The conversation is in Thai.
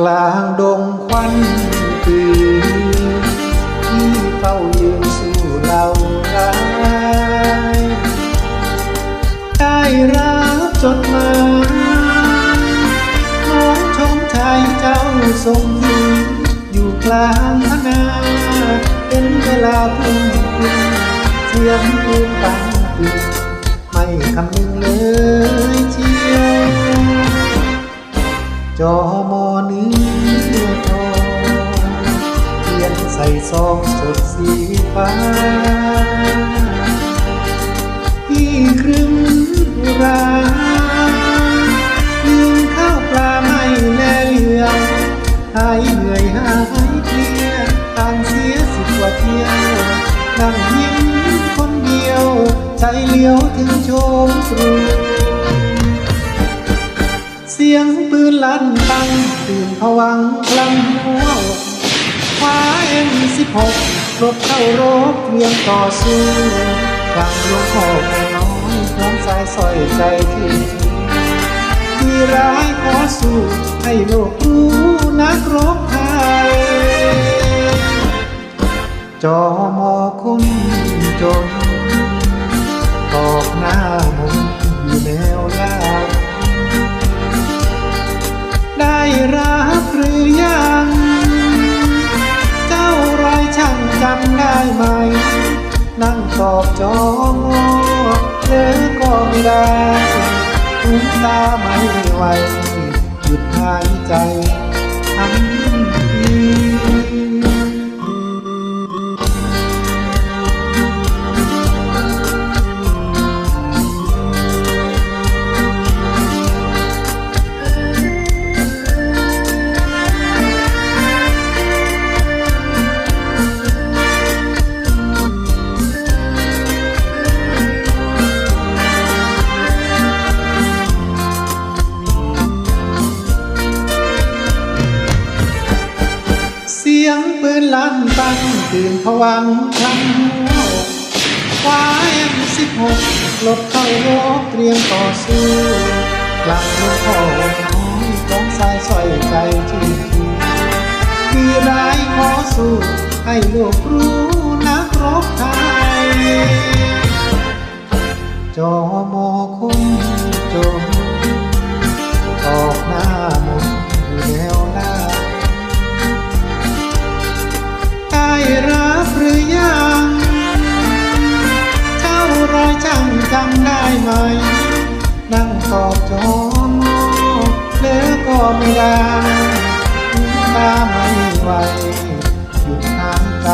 กลางดงควันคืนที่เฝ้ายืนสู่เราร้ายได้รับจดหมายน้องชมชายเจ้าทรงยืนอยู่กลางพนาเป็นเวลาทุ่มคืนเสียงปืนปังปืนไม่คำนึงเลยเชียวจอมอเนื้อทองเทียนใส่ซองสดสีฟ้าที่ครึ้มราลืมข้าวปลาไม่แลเหลืองหายเหนื่อยหายเพลียทางเสีย10 กว่าเที่ยวนั่งยิ้มคนเดียวใจเลี้ยวถึงโชมตรูเสียงปืนลั่นปังตื่นผวังคลั่งหัวอกคว้าM16รบเข้ารบเตรียมต่อสู้ฟังหลวงพ่อแม่น้อยพร้อมสายสร้อยใจที่ร้ายขอสู้ให้โลกรู้นักรบไทยจอมอคนจนตอกหน้ามนอยู่แนวหน้าได้รับหรือยังเจ้ารอยช่างจำได้ไหมนั่งตอบจอมอเลยก็ไม่ได้ทุกตาไม่ไหวหยุดหายใจทันทีเสียงปืนลั่นปังตื่นผวังคลั่งหัวอกคว้าM16หลบเข้ารบเตรียมต่อสู้กลางหลวงพ่อน้อยของสายสร้อยใจที่ร้ายขอสู้ให้โลกรู้นักรบไทยจอมอคงจนออกหน้ามนอยู่แนวหน้าได้รับหรือยังเจ้ารอยช่างจำได้ไหมนั่งตอบจอมอแล้วก็ไม่ได้ตาไม่ไหวหยุดหายใจ